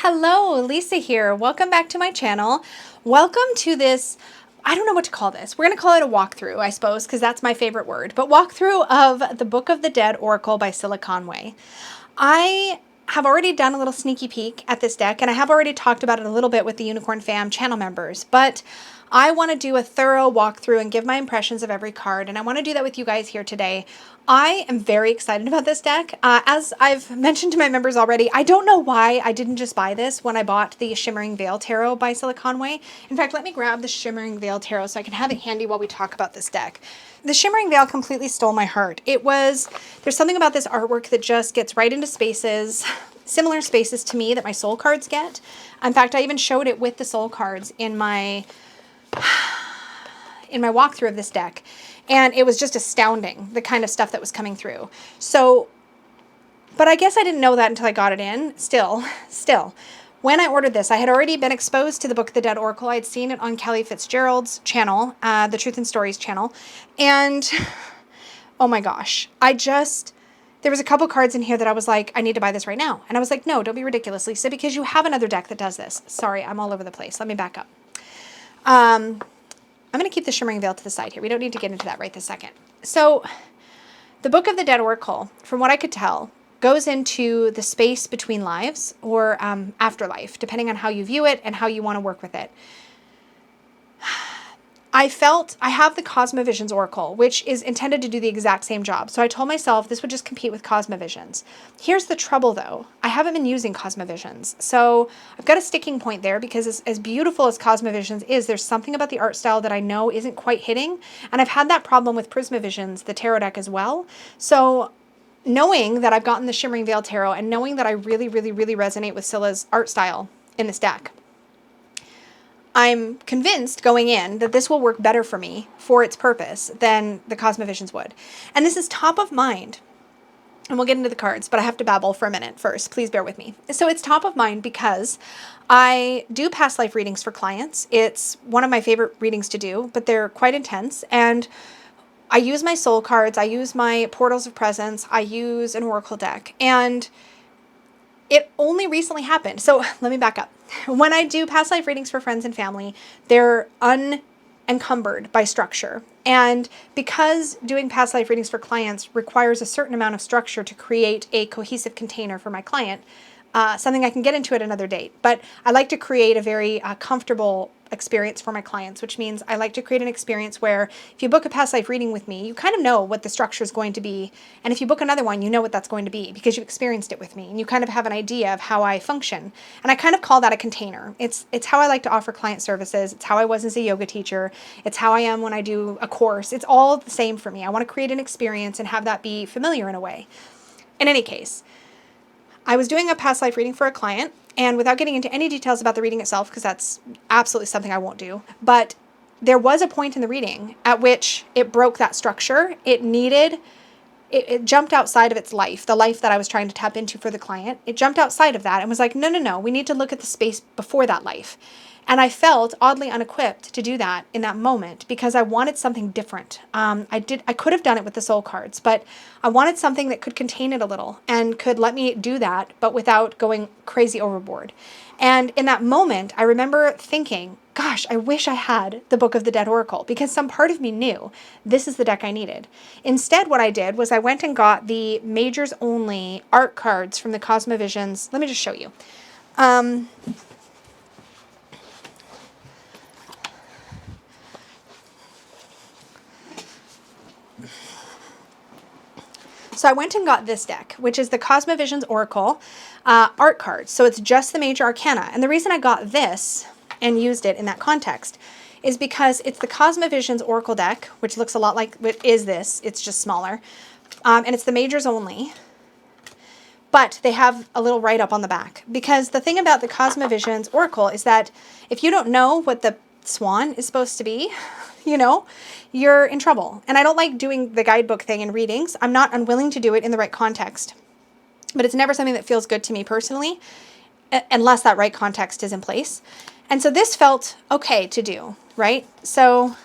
Hello, Lisa here. Welcome back to my channel. Welcome to this, I don't know what to call this. We're going to call it a walkthrough, I suppose, because that's my favorite word. But walkthrough of the Book of the Dead Oracle by Cilla Conway. I have already done a little sneaky peek at this deck, and I have already talked about it a little bit with the Unicorn Fam channel members, but I want to do a thorough walkthrough and give my impressions of every card, and I want to do that with you guys here today. I am very excited about this deck. As I've mentioned to my members already, I don't know why I didn't just buy this when I bought the Shimmering Veil Tarot by Cilla Conway. In fact, let me grab the Shimmering Veil Tarot so I can have it handy while we talk about this deck. The Shimmering Veil completely stole my heart. There's something about this artwork that just gets right into spaces, similar spaces to me that my soul cards get. In fact, I even showed it with the soul cards in my walkthrough of this deck, and it was just astounding, the kind of stuff that was coming through. So, but I guess I didn't know that until I got it in. Still, when I ordered this, I had already been exposed to the Book of the Dead Oracle. I had seen it on Kelly Fitzgerald's channel, the Truth and Stories channel, and oh my gosh, there was a couple cards in here that I was like, I need to buy this right now. And I was like, no, don't be ridiculous, Lisa, because you have another deck that does this. Sorry, I'm all over the place. Let me back up. I'm going to keep the Shimmering Veil to the side here. We don't need to get into that right this second. So the Book of the Dead Oracle, from what I could tell, goes into the space between lives or afterlife, depending on how you view it and how you want to work with it. I have the Cosmovisions Oracle, which is intended to do the exact same job. So I told myself this would just compete with Cosmovisions. Here's the trouble, though. I haven't been using Cosmovisions. So I've got a sticking point there because as beautiful as Cosmovisions is, there's something about the art style that I know isn't quite hitting. And I've had that problem with Prismavisions, the tarot deck, as well. So knowing that I've gotten the Shimmering Veil Tarot and knowing that I really, really, really resonate with Cilla's art style in this deck, I'm convinced going in that this will work better for me for its purpose than the Cosmovisions would. And this is top of mind. And we'll get into the cards, but I have to babble for a minute first. Please bear with me. So it's top of mind because I do past life readings for clients. It's one of my favorite readings to do, but they're quite intense. And I use my soul cards. I use my portals of presence. I use an oracle deck. And it only recently happened. So let me back up. When I do past life readings for friends and family, they're unencumbered by structure. And because doing past life readings for clients requires a certain amount of structure to create a cohesive container for my client, something I can get into at another date. But I like to create a very comfortable experience for my clients, which means I like to create an experience where if you book a past life reading with me, you kind of know what the structure is going to be. And if you book another one, you know what that's going to be because you experienced it with me and you kind of have an idea of how I function. And I kind of call that a container. It's how I like to offer client services. It's how I was as a yoga teacher. It's how I am when I do a course. It's all the same for me. I want to create an experience and have that be familiar in a way. In any case, I was doing a past life reading for a client, and without getting into any details about the reading itself, because that's absolutely something I won't do, but there was a point in the reading at which it broke that structure. It jumped outside of its life, the life that I was trying to tap into for the client. It jumped outside of that and was like, no, we need to look at the space before that life. And I felt oddly unequipped to do that in that moment because I wanted something different. I could have done it with the soul cards, but I wanted something that could contain it a little and could let me do that, but without going crazy overboard. And in that moment, I remember thinking, gosh, I wish I had the Book of the Dead Oracle because some part of me knew this is the deck I needed. Instead, what I did was I went and got the Majors Only art cards from the Cosmovisions. Let me just show you. So I went and got this deck, which is the Cosmovisions Oracle art cards. So it's just the major arcana. And the reason I got this and used it in that context is because it's the Cosmovisions Oracle deck, which looks a lot like what is this. It's just smaller. And it's the majors only. But they have a little write-up on the back. Because the thing about the Cosmovisions Oracle is that if you don't know what the swan is supposed to be, you're in trouble. And I don't like doing the guidebook thing in readings. I'm not unwilling to do it in the right context. But it's never something that feels good to me personally, unless that right context is in place. And so this felt okay to do, right? So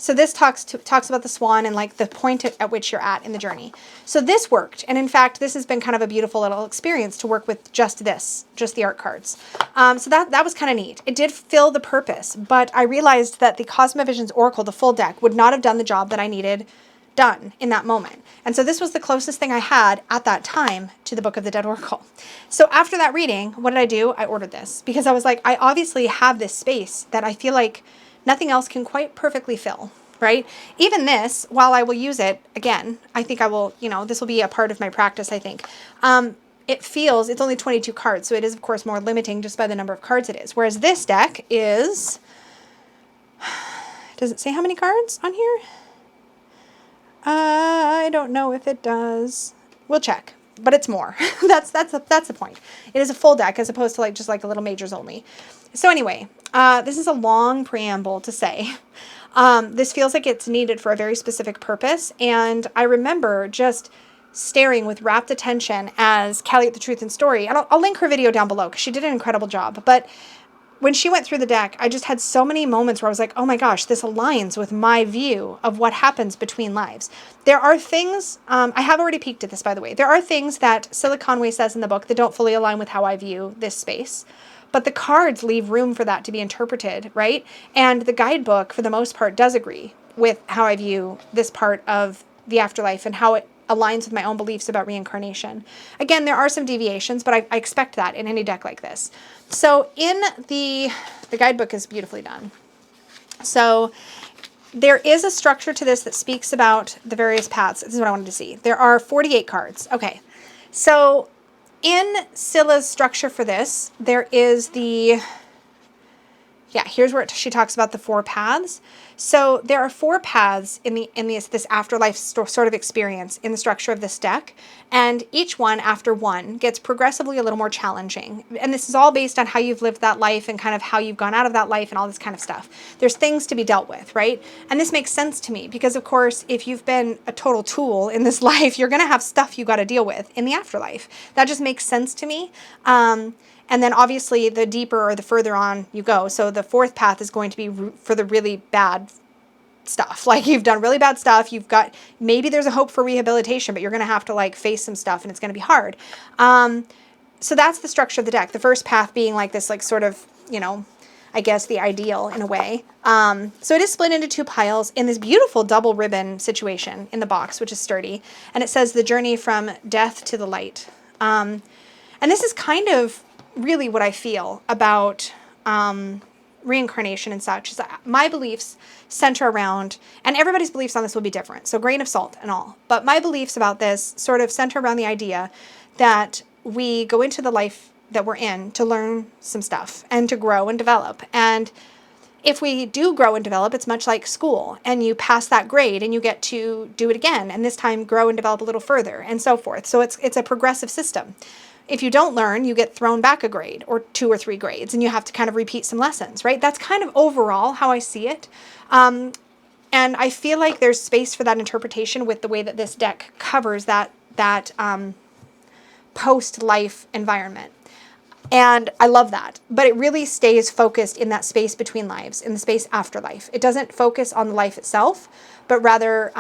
So this talks about the swan and like the point at which you're at in the journey. So this worked. And in fact, this has been kind of a beautiful little experience to work with just the art cards. So that was kind of neat. It did fill the purpose, but I realized that the Cosmovisions Oracle, the full deck, would not have done the job that I needed done in that moment. And so this was the closest thing I had at that time to the Book of the Dead Oracle. So after that reading, what did I do? I ordered this because I was like, I obviously have this space that I feel like nothing else can quite perfectly fill, right? Even this, while I will use it, again, I think I will, this will be a part of my practice, I think. It's only 22 cards, so it is, of course, more limiting just by the number of cards it is. Whereas this deck is, does it say how many cards on here? I don't know if it does. We'll check, but it's more. that's the point. It is a full deck as opposed to just like a little majors only. So anyway, this is a long preamble to say, this feels like it's needed for a very specific purpose. And I remember just staring with rapt attention as Callie at the Truth and Story, and I'll link her video down below because she did an incredible job. But when she went through the deck, I just had so many moments where I was like, oh my gosh, this aligns with my view of what happens between lives. There are things, I have already peeked at this, by the way. There are things that Cilla Conway says in the book that don't fully align with how I view this space. But the cards leave room for that to be interpreted, right? And the guidebook, for the most part, does agree with how I view this part of the afterlife and how it aligns with my own beliefs about reincarnation. Again, there are some deviations, but I expect that in any deck like this. So in the guidebook is beautifully done. So there is a structure to this that speaks about the various paths. This is what I wanted to see. There are 48 cards. Okay. So in Cilla's structure for this, there is here's where she talks about the 4 paths. So there are 4 paths in this afterlife sort of experience in the structure of this deck, and each one after one gets progressively a little more challenging. And this is all based on how you've lived that life and kind of how you've gone out of that life and all this kind of stuff. There's things to be dealt with, right? And this makes sense to me because, of course, if you've been a total tool in this life, you're going to have stuff you got to deal with in the afterlife. That just makes sense to me. And then obviously the deeper or the further on you go. So the 4th path is going to be for the really bad stuff. Like you've done really bad stuff. Maybe there's a hope for rehabilitation, but you're going to have to face some stuff and it's going to be hard. So that's the structure of the deck. The first path being like this, sort of, I guess the ideal in a way. So it is split into 2 piles in this beautiful double ribbon situation in the box, which is sturdy. And it says the journey from death to the light. And this is kind of really what I feel about reincarnation and such. Is that my beliefs center around, and everybody's beliefs on this will be different, so grain of salt and all, but my beliefs about this sort of center around the idea that we go into the life that we're in to learn some stuff and to grow and develop. And if we do grow and develop, it's much like school, and you pass that grade and you get to do it again, and this time grow and develop a little further and so forth. So it's a progressive system. If you don't learn, you get thrown back a grade or 2 or 3 grades, and you have to kind of repeat some lessons, right? That's kind of overall how I see it. And I feel like there's space for that interpretation with the way that this deck covers that post-life environment. And I love that. But it really stays focused in that space between lives, in the space after life. It doesn't focus on the life itself, but rather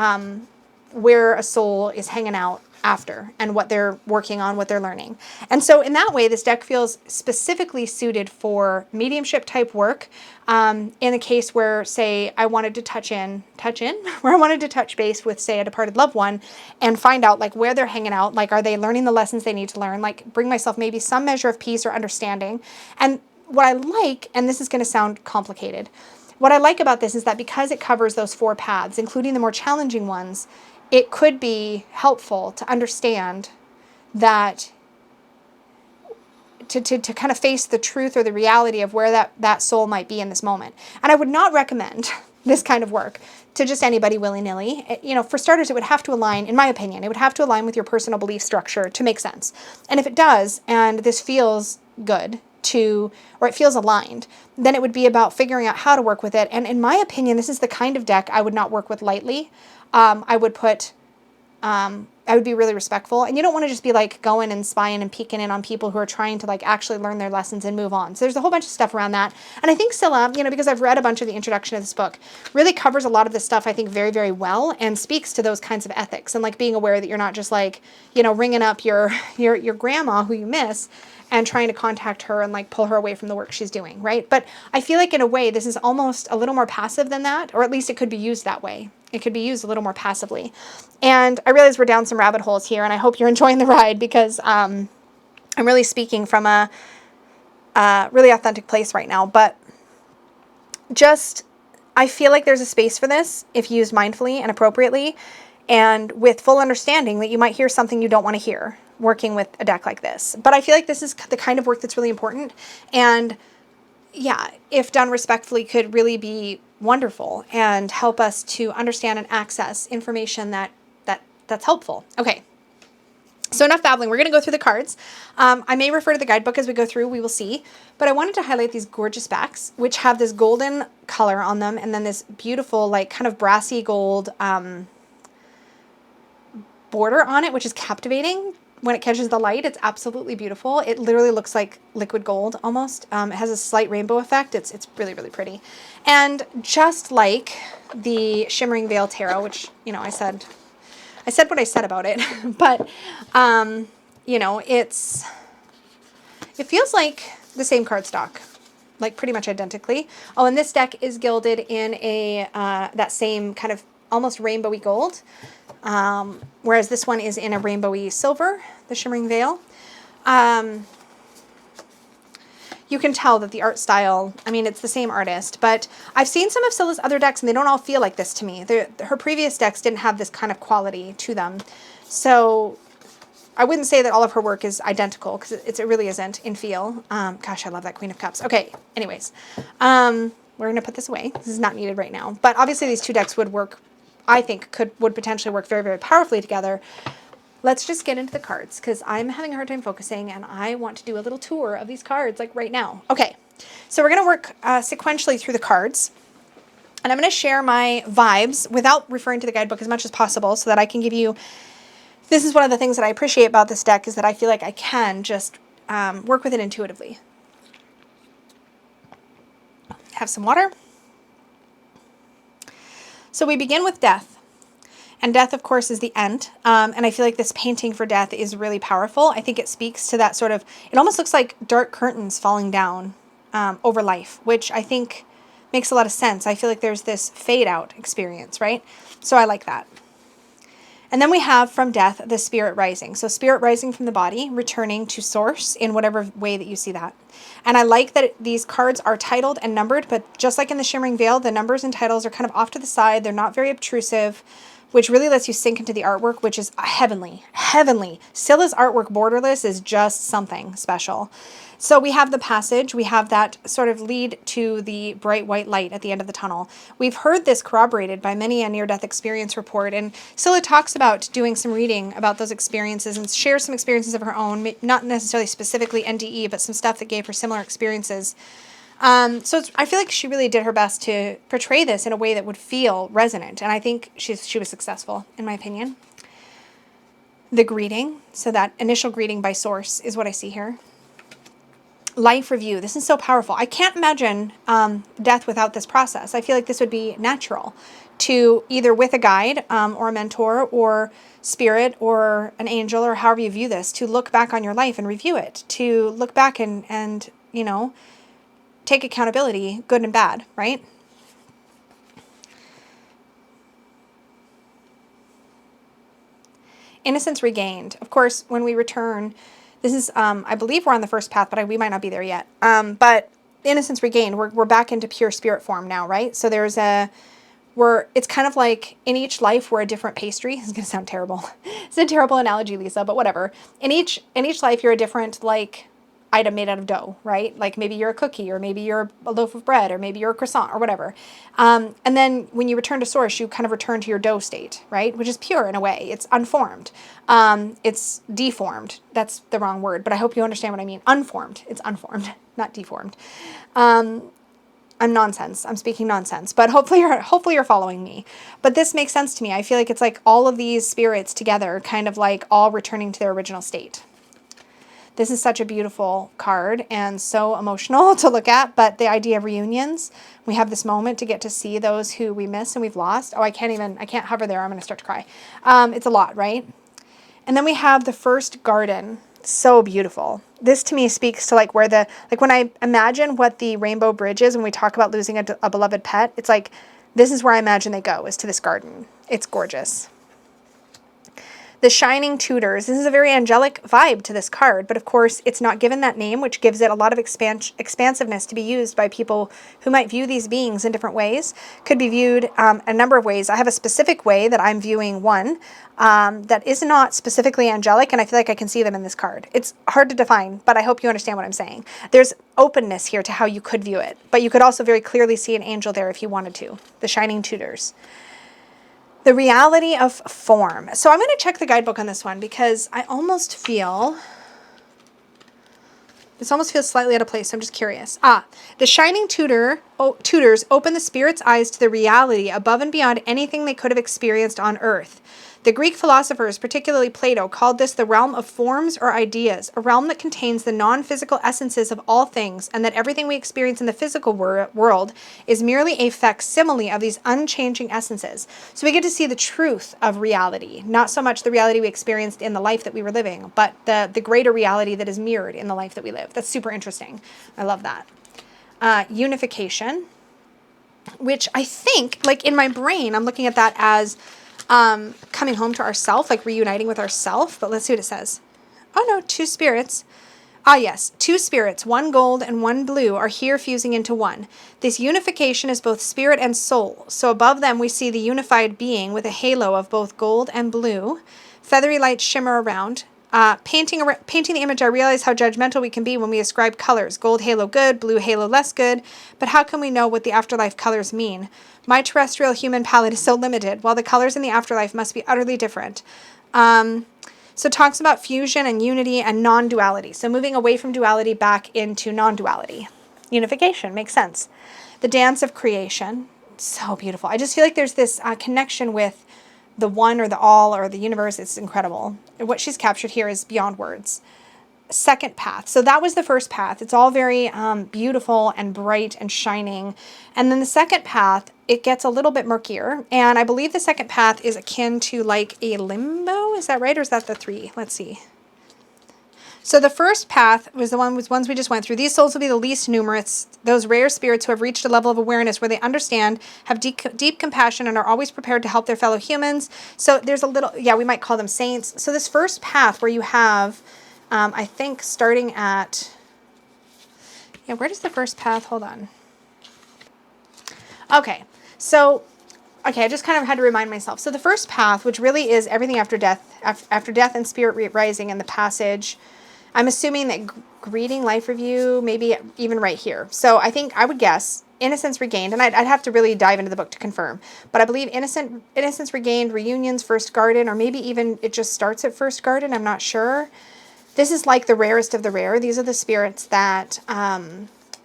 where a soul is hanging out after and what they're working on, what they're learning. And so in that way, this deck feels specifically suited for mediumship type work. In the case where, say, I wanted to where I wanted to touch base with, say, a departed loved one and find out where they're hanging out, are they learning the lessons they need to learn, bring myself maybe some measure of peace or understanding. And what I like, and this is going to sound complicated, what I like about this is that because it covers those 4 paths, including the more challenging ones, it could be helpful to understand that, to kind of face the truth or the reality of where that soul might be in this moment. And I would not recommend this kind of work to just anybody willy-nilly. For starters, it would have to align, in my opinion, it would have to align with your personal belief structure to make sense. And if it does, and this feels good or it feels aligned, then it would be about figuring out how to work with it. And in my opinion, this is the kind of deck I would not work with lightly. I would put I would be really respectful. And you don't want to just be like going and spying and peeking in on people who are trying to like actually learn their lessons and move on. So there's a whole bunch of stuff around that. And I think Cilla, you know, because I've read a bunch of the introduction of this book, really covers a lot of this stuff, I think, very, very well, and speaks to those kinds of ethics and like being aware that you're not just like, you know, ringing up your grandma who you miss and trying to contact her and like pull her away from the work she's doing, right? But I feel like in a way, this is almost a little more passive than that, or at least it could be used that way. It could be used a little more passively. And I realize we're down some rabbit holes here, and I hope you're enjoying the ride because I'm really speaking from a really authentic place right now. But just, I feel like there's a space for this if used mindfully and appropriately, and with full understanding that you might hear something you don't want to hear working with a deck like this. But I feel like this is the kind of work that's really important. And yeah, if done respectfully, could really be wonderful and help us to understand and access information that's helpful. Okay. So enough babbling. We're going to go through the cards. I may refer to the guidebook as we go through. We will see. But I wanted to highlight these gorgeous backs, which have this golden color on them, and then this beautiful, like, kind of brassy gold border on it, which is captivating. When it catches the light, it's absolutely beautiful. It literally looks like liquid gold almost. It has a slight rainbow effect. It's really, really pretty. And just like the Shimmering Veil Tarot, which, you know, I said what I said about it, but, you know, it feels like the same cardstock, like pretty much identically. Oh, and this deck is gilded in that same kind of almost rainbowy gold. Whereas this one is in a rainbowy silver, the Shimmering Veil. You can tell that the art style, I mean, it's the same artist, but I've seen some of Cilla's other decks and they don't all feel like this to me. Her previous decks didn't have this kind of quality to them. So I wouldn't say that all of her work is identical because it really isn't in feel. Gosh, I love that Queen of Cups. Okay, anyways, we're going to put this away. This is not needed right now. But obviously these two decks would work, I think, would potentially work very, very powerfully together. Let's just get into the cards because I'm having a hard time focusing and I want to do a little tour of these cards like right now. Okay, so we're going to work sequentially through the cards. And I'm going to share my vibes without referring to the guidebook as much as possible so that I can give you... This is one of the things that I appreciate about this deck is that I feel like I can just work with it intuitively. Have some water. So we begin with death. And death, of course, is the end. And I feel like this painting for death is really powerful. I think it speaks to that sort of, it almost looks like dark curtains falling down over life, which I think makes a lot of sense. I feel like there's this fade out experience, right? So I like that. And then we have from death, the spirit rising. So spirit rising from the body, returning to source in whatever way that you see that. And I like that these cards are titled and numbered, but just like in the Shimmering Veil, the numbers and titles are kind of off to the side. They're not very obtrusive, which really lets you sink into the artwork, which is heavenly, heavenly. Cilla's artwork borderless is just something special. So we have the passage, we have that sort of lead to the bright white light at the end of the tunnel. We've heard this corroborated by many a near-death experience report, and Cilla talks about doing some reading about those experiences and shares some experiences of her own, not necessarily specifically NDE, but some stuff that gave her similar experiences. So I feel like she really did her best to portray this in a way that would feel resonant, and I think she was successful, in my opinion. The greeting, so that initial greeting by source is what I see here. Life review. This is so powerful. I can't imagine death without this process. I feel like this would be natural to either with a guide or a mentor or spirit or an angel or however you view this, to look back on your life and review it, to look back and you know, take accountability, good and bad, right? Innocence regained. Of course, when we return, this is, I believe we're on the first path, but we might not be there yet. But innocence regained, we're back into pure spirit form now, right? So there's it's kind of like in each life we're a different pastry. It's going to sound terrible. It's a terrible analogy, Lisa, but whatever. In each life you're a different, like, item made out of dough, right? Like maybe you're a cookie, or maybe you're a loaf of bread, or maybe you're a croissant, or whatever. And then when you return to source, you kind of return to your dough state, right? Which is pure in a way. It's unformed. It's deformed. That's the wrong word, but I hope you understand what I mean. Unformed. It's unformed, not deformed. nonsense. I'm speaking nonsense, but hopefully you're following me. But this makes sense to me. I feel like it's like all of these spirits together, kind of like all returning to their original state. This is such a beautiful card and so emotional to look at, but the idea of reunions, we have this moment to get to see those who we miss and we've lost. Oh, I can't hover there. I'm going to start to cry. It's a lot, right? And then we have the first garden. So beautiful. This to me speaks to like where when I imagine what the rainbow bridge is when we talk about losing a beloved pet, it's like, this is where I imagine they go, is to this garden. It's gorgeous. The Shining Tutors. This is a very angelic vibe to this card, but of course it's not given that name, which gives it a lot of expansiveness to be used by people who might view these beings in different ways. Could be viewed a number of ways. I have a specific way that I'm viewing one that is not specifically angelic, and I feel like I can see them in this card. It's hard to define, but I hope you understand what I'm saying. There's openness here to how you could view it, but you could also very clearly see an angel there if you wanted to. The Shining Tutors. The reality of form. So I'm going to check the guidebook on this one because I almost feel, this almost feels slightly out of place. So I'm just curious. The Shining Tutors open the spirit's eyes to the reality above and beyond anything they could have experienced on earth. The Greek philosophers, particularly Plato, called this the realm of forms or ideas, a realm that contains the non-physical essences of all things, and that everything we experience in the physical world is merely a facsimile of these unchanging essences. So we get to see the truth of reality, not so much the reality we experienced in the life that we were living, but the greater reality that is mirrored in the life that we live. That's super interesting. I love that. Unification, which I think, like in my brain, I'm looking at that as coming home to ourself, like reuniting with ourself. But let's see what it says. Oh no, two spirits. Yes, two spirits, one gold and one blue, are here fusing into one. This unification is both spirit and soul. So above them we see the unified being with a halo of both gold and blue. Feathery lights shimmer around. Painting the image, I realize how judgmental we can be when we ascribe colors. Gold halo good, blue halo less good. But how can we know what the afterlife colors mean? My terrestrial human palette is so limited, while the colors in the afterlife must be utterly different. So it talks about fusion and unity and non-duality. So moving away from duality back into non-duality. Unification makes sense. The dance of creation. So beautiful. I just feel like there's this connection with the one or the all or the universe. It's incredible. And what she's captured here is beyond words. Second path. So that was the first path. It's all very beautiful and bright and shining. And then the second path, it gets a little bit murkier. And I believe the second path is akin to like a limbo. Is that right? Or is that the three? Let's see. So the first path was the ones we just went through. These souls will be the least numerous, those rare spirits who have reached a level of awareness where they understand, have deep compassion, and are always prepared to help their fellow humans. So there's a little, we might call them saints. So this first path where you have, I think starting at, where does the first path, hold on. Okay, I just kind of had to remind myself. So the first path, which really is everything after death and spirit rising and the passage, I'm assuming that greeting, life review, maybe even right here. So I think I would guess innocence regained, and I'd have to really dive into the book to confirm. But I believe innocence regained, reunions, first garden, or maybe even it just starts at first garden. I'm not sure. This is like the rarest of the rare. These are the spirits that, I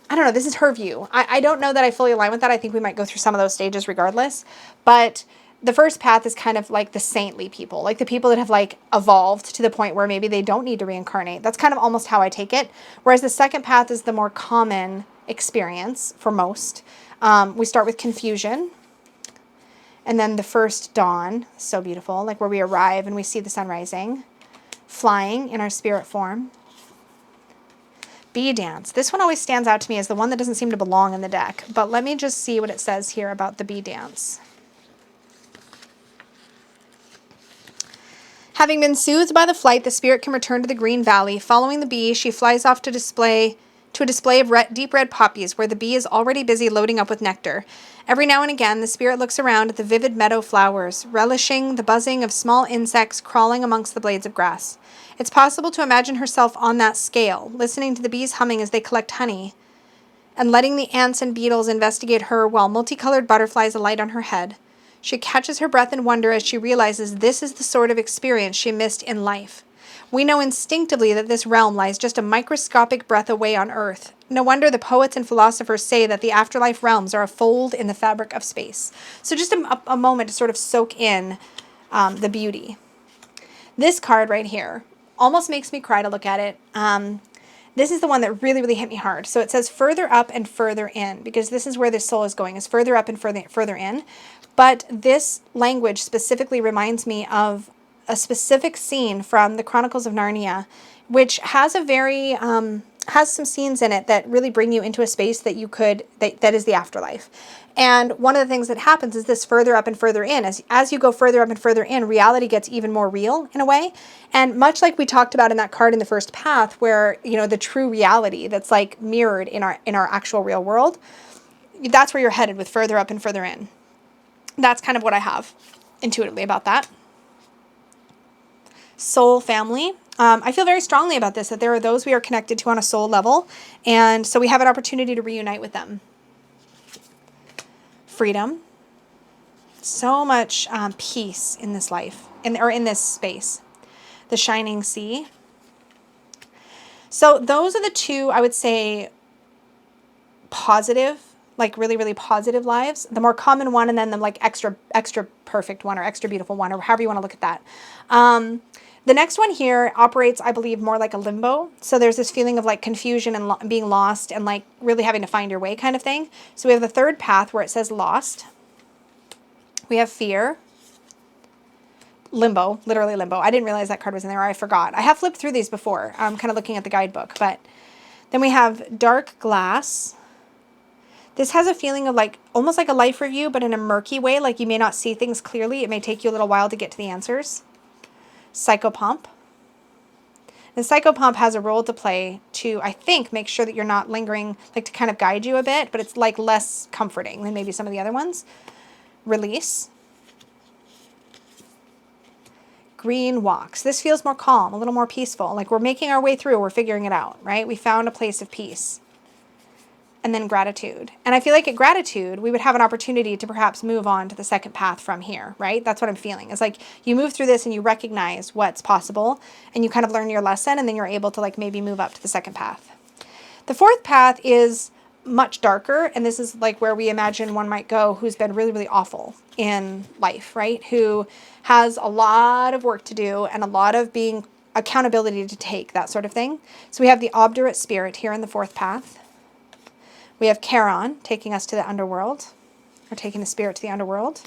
don't know, this is her view. I don't know that I fully align with that. I think we might go through some of those stages regardless. But the first path is kind of like the saintly people, like the people that have like evolved to the point where maybe they don't need to reincarnate. That's kind of almost how I take it. Whereas the second path is the more common experience for most. We start with confusion. And then the first dawn, so beautiful, like where we arrive and we see the sun rising. Flying in our spirit form. Bee dance. This one always stands out to me as the one that doesn't seem to belong in the deck. But let me just see what it says here about the bee dance. Having been soothed by the flight, the spirit can return to the green valley. Following the bee, she flies off to a display of deep red poppies, where the bee is already busy loading up with nectar. Every now and again, the spirit looks around at the vivid meadow flowers, relishing the buzzing of small insects crawling amongst the blades of grass. It's possible to imagine herself on that scale, listening to the bees humming as they collect honey, and letting the ants and beetles investigate her while multicolored butterflies alight on her head. She catches her breath in wonder as she realizes this is the sort of experience she missed in life. We know instinctively that this realm lies just a microscopic breath away on Earth. No wonder the poets and philosophers say that the afterlife realms are a fold in the fabric of space. So just a moment to sort of soak in the beauty. This card right here almost makes me cry to look at it. This is the one that really, really hit me hard. So it says further up and further in, because this is where this soul is going, is further up and further in. But this language specifically reminds me of a specific scene from the Chronicles of Narnia, which has a very, has some scenes in it that really bring you into a space that you could, that is the afterlife. And one of the things that happens is this further up and further in. As you go further up and further in, reality gets even more real in a way. And much like we talked about in that card in the first path, where, you know, the true reality that's like mirrored in our actual real world, that's where you're headed with further up and further in. That's kind of what I have intuitively about that. Soul family. I feel very strongly about this, that there are those we are connected to on a soul level. And so we have an opportunity to reunite with them. Freedom. So much peace in this life, or in this space. The shining sea. So those are the two, I would say, positive, like really, really positive lives. The more common one, and then the like extra perfect one, or extra beautiful one, or however you want to look at that. The next one here operates, I believe, more like a limbo. So there's this feeling of like confusion and being lost and like really having to find your way kind of thing. So we have the third path where it says lost. We have fear. Limbo, literally limbo. I didn't realize that card was in there, or I forgot. I have flipped through these before. I'm kind of looking at the guidebook. But then we have dark glass. This has a feeling of like, almost like a life review, but in a murky way. Like you may not see things clearly. It may take you a little while to get to the answers. Psychopomp. The psychopomp has a role to play to, I think, make sure that you're not lingering, like to kind of guide you a bit, but it's like less comforting than maybe some of the other ones. Release. Green walks. This feels more calm, a little more peaceful. Like we're making our way through, we're figuring it out, right? We found a place of peace. And then gratitude. And I feel like at gratitude, we would have an opportunity to perhaps move on to the second path from here, right? That's what I'm feeling. It's like you move through this and you recognize what's possible and you kind of learn your lesson, and then you're able to like maybe move up to the second path. The fourth path is much darker, and this is like where we imagine one might go who's been really, really awful in life, right? Who has a lot of work to do and a lot of being accountability to take, that sort of thing. So we have the obdurate spirit here in the fourth path. We have Charon taking us to the underworld, or taking the spirit to the underworld.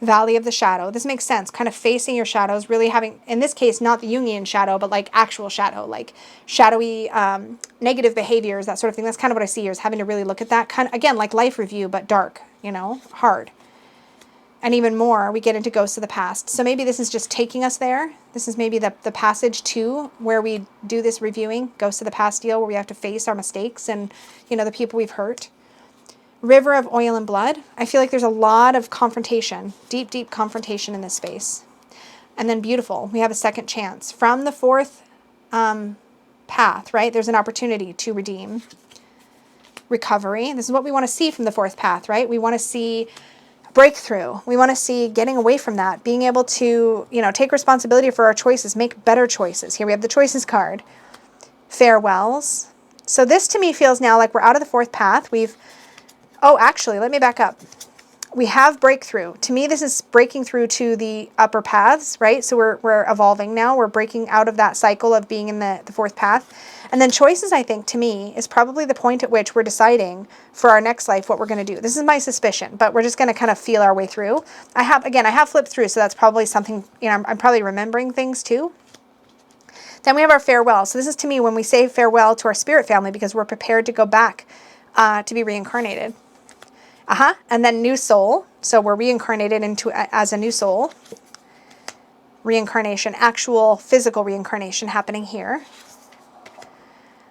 Valley of the shadow. This makes sense. Kind of facing your shadows, really having, in this case, not the Jungian shadow, but like actual shadow, like shadowy negative behaviors, that sort of thing. That's kind of what I see here, is having to really look at that. Kind of, again, like life review, but dark, you know, hard. And even more, we get into ghosts of the past. So maybe this is just taking us there. This is maybe the passage to where we do this reviewing, ghosts of the past deal, where we have to face our mistakes and, you know, the people we've hurt. River of oil and blood. I feel like there's a lot of confrontation, deep, deep confrontation in this space. And then beautiful. We have a second chance. From the fourth path, right? There's an opportunity to redeem. Recovery. This is what we want to see from the fourth path, right? We want to see breakthrough. We want to see getting away from that, being able to, you know, take responsibility for our choices, make better choices. Here we have the choices card. Farewells. So this to me feels now like we're out of the fourth path. Actually, let me back up. We have breakthrough. To me, this is breaking through to the upper paths, right? So we're evolving now. We're breaking out of that cycle of being in the fourth path. And then choices, I think, to me, is probably the point at which we're deciding for our next life what we're going to do. This is my suspicion, but we're just going to kind of feel our way through. I have flipped through, so that's probably something, you know, I'm probably remembering things too. Then we have our farewell. So this is, to me, when we say farewell to our spirit family, because we're prepared to go back to be reincarnated. And then new soul. So we're reincarnated as a new soul. Reincarnation, actual physical reincarnation happening here.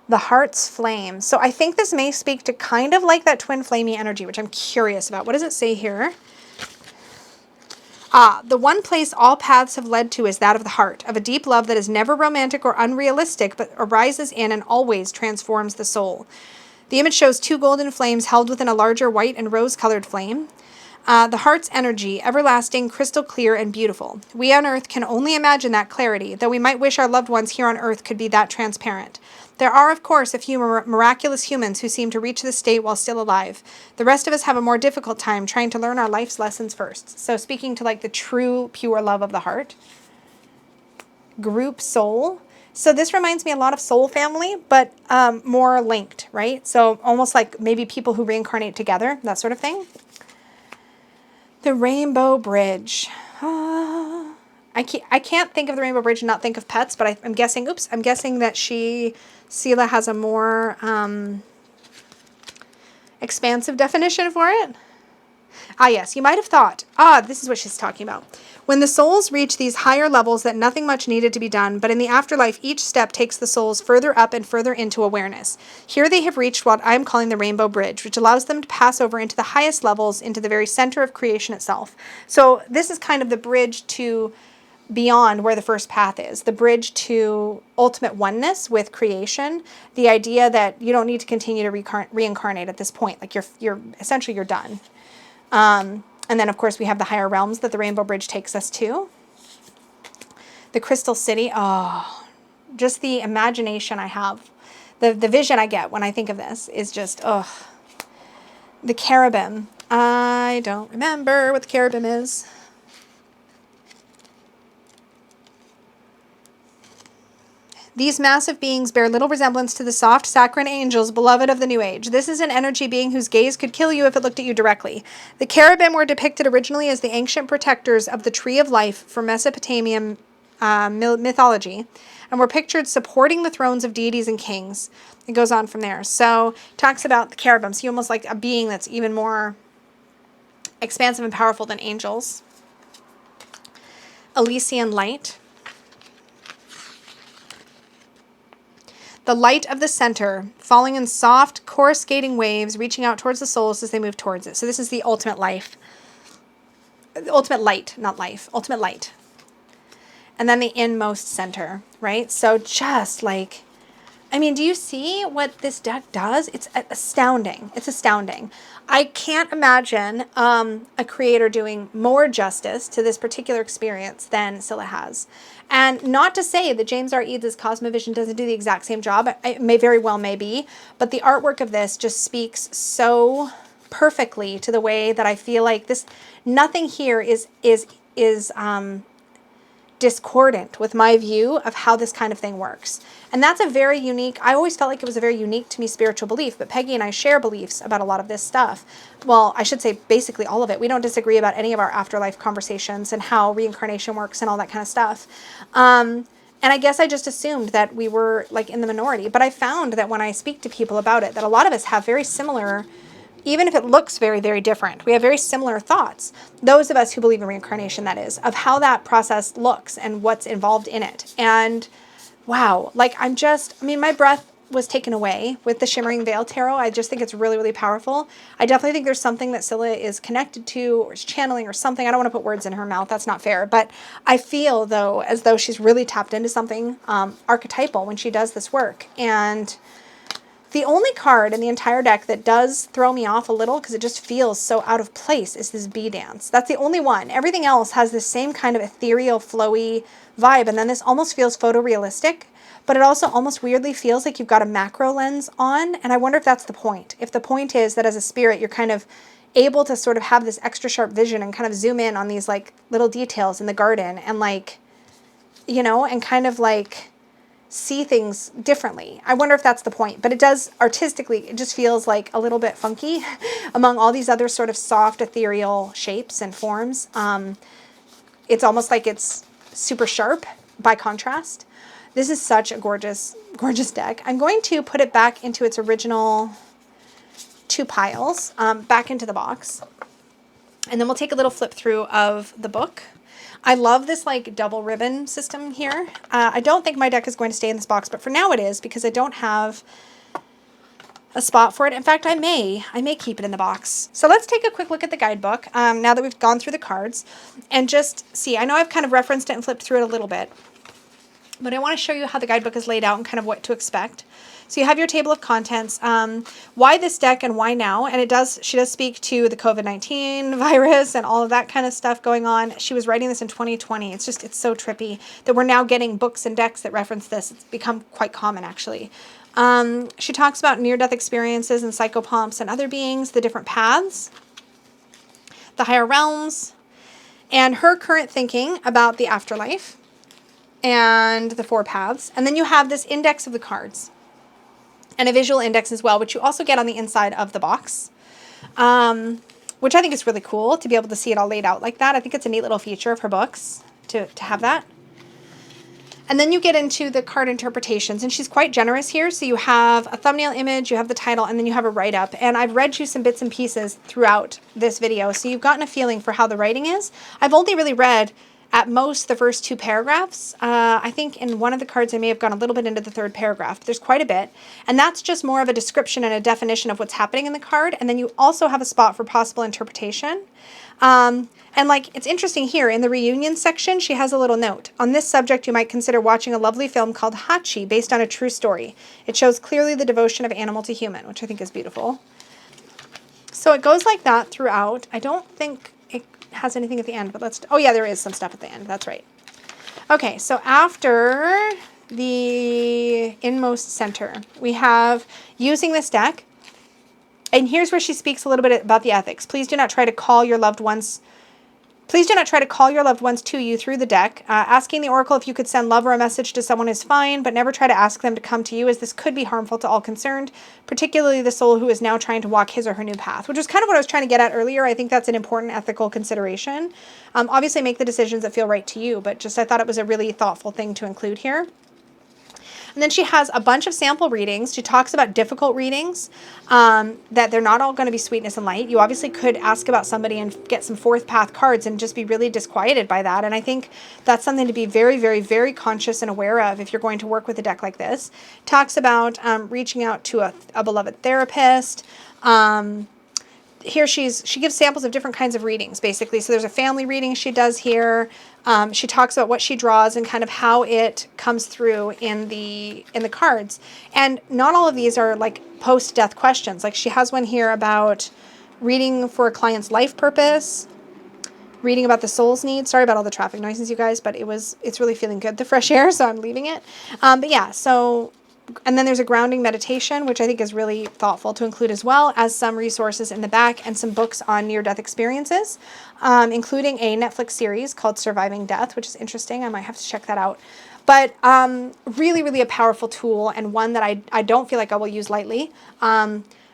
The heart's flame. So I think this may speak to kind of like that twin flamey energy, which I'm curious about. What does it say here? The one place all paths have led to is that of the heart, of a deep love that is never romantic or unrealistic, but arises in and always transforms the soul. The image shows two golden flames held within a larger white and rose-colored flame. The heart's energy, everlasting, crystal clear, and beautiful. We on earth can only imagine that clarity, though we might wish our loved ones here on earth could be that transparent. There are, of course, a few miraculous humans who seem to reach this state while still alive. The rest of us have a more difficult time trying to learn our life's lessons first. So speaking to like the true, pure love of the heart. Group soul. So this reminds me a lot of Soul Family, but more linked, right? So almost like maybe people who reincarnate together, that sort of thing. The Rainbow Bridge. I can't think of the Rainbow Bridge and not think of pets, but I'm guessing that Cilla has a more expansive definition for it. Ah, yes, you might have thought, this is what she's talking about. When the souls reach these higher levels that nothing much needed to be done, but in the afterlife, each step takes the souls further up and further into awareness. Here they have reached what I'm calling the Rainbow Bridge, which allows them to pass over into the highest levels, into the very center of creation itself. So this is kind of the bridge to beyond where the first path is, the bridge to ultimate oneness with creation, the idea that you don't need to continue to reincarnate at this point. Like you're essentially, you're done. And then, of course, we have the higher realms that the Rainbow Bridge takes us to. The Crystal City. Oh, just the imagination I have. The vision I get when I think of this is just, The Cherubim. I don't remember what the Cherubim is. These massive beings bear little resemblance to the soft, saccharine angels beloved of the New Age. This is an energy being whose gaze could kill you if it looked at you directly. The cherubim were depicted originally as the ancient protectors of the Tree of Life from Mesopotamian mythology, and were pictured supporting the thrones of deities and kings. It goes on from there. So it talks about the cherubim. So you almost like a being that's even more expansive and powerful than angels. Elysian light. The light of the center, falling in soft, coruscating waves, reaching out towards the souls as they move towards it. So this is the ultimate life. Ultimate light, not life. Ultimate light. And then the inmost center, right? So just like, I mean, do you see what this deck does? It's astounding. It's astounding. I can't imagine a creator doing more justice to this particular experience than Cilla has. And not to say that James R. Eads' Cosmovision doesn't do the exact same job. It may very well may be. But the artwork of this just speaks so perfectly to the way that I feel like this, nothing here is discordant with my view of how this kind of thing works. And that's a very unique, I always felt like it was a very unique to me spiritual belief, but Peggy and I share beliefs about a lot of this stuff. Well, I should say basically all of it. We don't disagree about any of our afterlife conversations and how reincarnation works and all that kind of stuff. And I guess I just assumed that we were like in the minority, but I found that when I speak to people about it, that a lot of us have very similar, even if it looks very, very different, we have very similar thoughts. Those of us who believe in reincarnation, that is, of how that process looks and what's involved in it. And wow, like my breath was taken away with the Shimmering Veil Tarot. I just think it's really, really powerful. I definitely think there's something that Cilla is connected to or is channeling or something. I don't want to put words in her mouth. That's not fair. But I feel, though, as though she's really tapped into something archetypal when she does this work. And the only card in the entire deck that does throw me off a little, because it just feels so out of place, is this Bee Dance. That's the only one. Everything else has this same kind of ethereal, flowy vibe, and then this almost feels photorealistic, but it also almost weirdly feels like you've got a macro lens on, and I wonder if that's the point. If the point is that as a spirit, you're kind of able to sort of have this extra sharp vision and kind of zoom in on these like little details in the garden and like, you know, and kind of like see things differently. I wonder if that's the point, but it does artistically, it just feels like a little bit funky among all these other sort of soft ethereal shapes and forms. It's almost like it's super sharp by contrast. This is such a gorgeous, gorgeous deck. I'm going to put it back into its original 2 piles, back into the box. And then we'll take a little flip through of the book. I love this like double ribbon system here. I don't think my deck is going to stay in this box, but for now it is because I don't have a spot for it. In fact, I may keep it in the box. So let's take a quick look at the guidebook now that we've gone through the cards and just see. I know I've kind of referenced it and flipped through it a little bit, but I want to show you how the guidebook is laid out and kind of what to expect. So you have your table of contents. Why this deck and why now? And she does speak to the COVID-19 virus and all of that kind of stuff going on. She was writing this in 2020. It's so trippy that we're now getting books and decks that reference this. It's become quite common, actually. She talks about near-death experiences and psychopomps and other beings, the different paths, the higher realms, and her current thinking about the afterlife and the 4 paths. And then you have this index of the cards and a visual index as well, which you also get on the inside of the box, which I think is really cool to be able to see it all laid out like that. I think it's a neat little feature of her books to have that. And then you get into the card interpretations, and she's quite generous here. So you have a thumbnail image, you have the title, and then you have a write-up. And I've read you some bits and pieces throughout this video, so you've gotten a feeling for how the writing is. I've only really read at most the first 2 paragraphs. I think in one of the cards I may have gone a little bit into the 3rd paragraph. There's quite a bit. And that's just more of a description and a definition of what's happening in the card. And then you also have a spot for possible interpretation. And like, it's interesting here in the reunion section, she has a little note. On this subject, you might consider watching a lovely film called Hachi, based on a true story. It shows clearly the devotion of animal to human, which I think is beautiful. So it goes like that throughout. I don't think it has anything at the end, but oh yeah, there is some stuff at the end. That's right. Okay, so after the inmost center, we have using this deck. And here's where she speaks a little bit about the ethics. Please do not try to call your loved ones to you through the deck. Asking the oracle if you could send love or a message to someone is fine, but never try to ask them to come to you, as this could be harmful to all concerned, particularly the soul who is now trying to walk his or her new path, which is kind of what I was trying to get at earlier. I think that's an important ethical consideration. Obviously, make the decisions that feel right to you, but just I thought it was a really thoughtful thing to include here. And then she has a bunch of sample readings. She talks about difficult readings, that they're not all going to be sweetness and light. You obviously could ask about somebody and get some 4th path cards and just be really disquieted by that. And I think that's something to be very, very, very conscious and aware of if you're going to work with a deck like this. Talks about reaching out to a beloved therapist. Here she gives samples of different kinds of readings, basically. So there's a family reading she does here. She talks about what she draws and kind of how it comes through in the cards. And not all of these are like post-death questions. Like she has one here about reading for a client's life purpose, reading about the soul's needs. Sorry about all the traffic noises, you guys, but it's really feeling good, the fresh air, so I'm leaving it. But yeah, so... And then there's a grounding meditation, which I think is really thoughtful to include, as well as some resources in the back and some books on near-death experiences, including a Netflix series called Surviving Death, which is interesting. I might have to check that out. But really, really a powerful tool, and one that I don't feel like I will use lightly.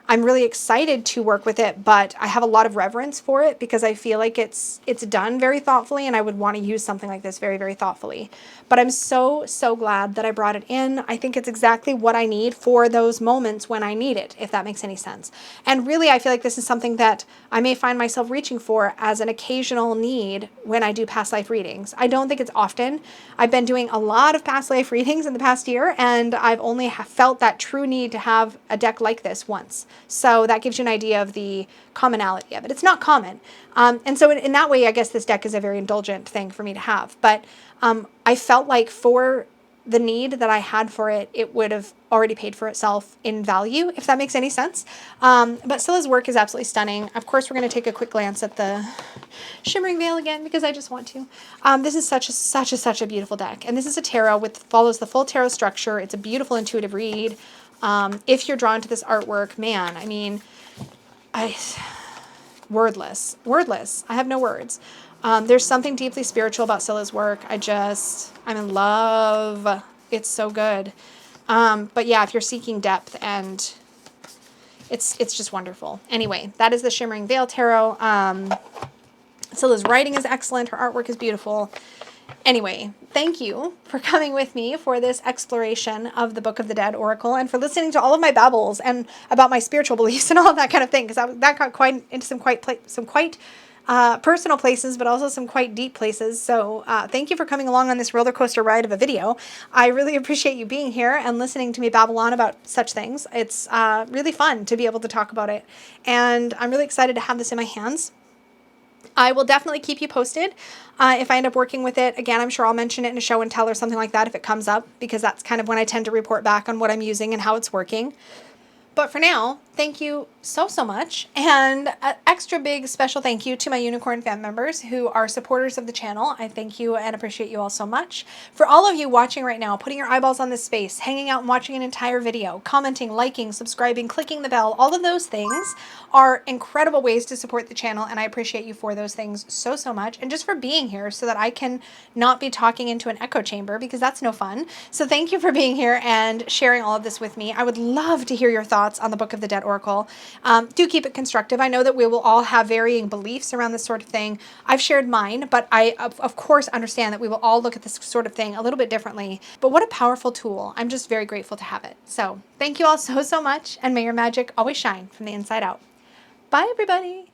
I'm really excited to work with it, but I have a lot of reverence for it because I feel like it's done very thoughtfully, and I would want to use something like this very, very thoughtfully. But I'm so, so glad that I brought it in. I think it's exactly what I need for those moments when I need it, if that makes any sense. And really, I feel like this is something that I may find myself reaching for as an occasional need when I do past life readings. I don't think it's often. I've been doing a lot of past life readings in the past year, and I've only felt that true need to have a deck like this once. So that gives you an idea of the commonality of it. It's not common. And so in that way, I guess this deck is a very indulgent thing for me to have. But I felt like for the need that I had for it, it would have already paid for itself in value, if that makes any sense. But Cilla's work is absolutely stunning. Of course, we're going to take a quick glance at the Shimmering Veil again, because I just want to. This is such a beautiful deck. And this is a tarot follows the full tarot structure. It's a beautiful intuitive read. If you're drawn to this artwork, man, I mean, wordless. I have no words. There's something deeply spiritual about Cilla's work. I'm in love. It's so good. But yeah, if you're seeking depth, and it's just wonderful. Anyway, that is the Shimmering Veil Tarot. Cilla's writing is excellent. Her artwork is beautiful. Anyway, thank you for coming with me for this exploration of the Book of the Dead Oracle, and for listening to all of my babbles and about my spiritual beliefs and all that kind of thing, because that got quite into some quite personal places, but also some quite deep places. So thank you for coming along on this roller coaster ride of a video. I really appreciate you being here and listening to me babble on about such things. It's really fun to be able to talk about it, and I'm really excited to have this in my hands. I will definitely keep you posted if I end up working with it. Again, I'm sure I'll mention it in a show and tell or something like that if it comes up, because that's kind of when I tend to report back on what I'm using and how it's working. But for now, thank you so, so much. And an extra big special thank you to my Unicorn fan members who are supporters of the channel. I thank you and appreciate you all so much. For all of you watching right now, putting your eyeballs on this space, hanging out and watching an entire video, commenting, liking, subscribing, clicking the bell, all of those things are incredible ways to support the channel. And I appreciate you for those things so, so much. And just for being here so that I can not be talking into an echo chamber, because that's no fun. So thank you for being here and sharing all of this with me. I would love to hear your thoughts on the Book of the Dead Oracle. Do keep it constructive. I know that we will all have varying beliefs around this sort of thing. I've shared mine, but I, of course, understand that we will all look at this sort of thing a little bit differently. But what a powerful tool. I'm just very grateful to have it. So thank you all so, so much, and may your magic always shine from the inside out. Bye, everybody.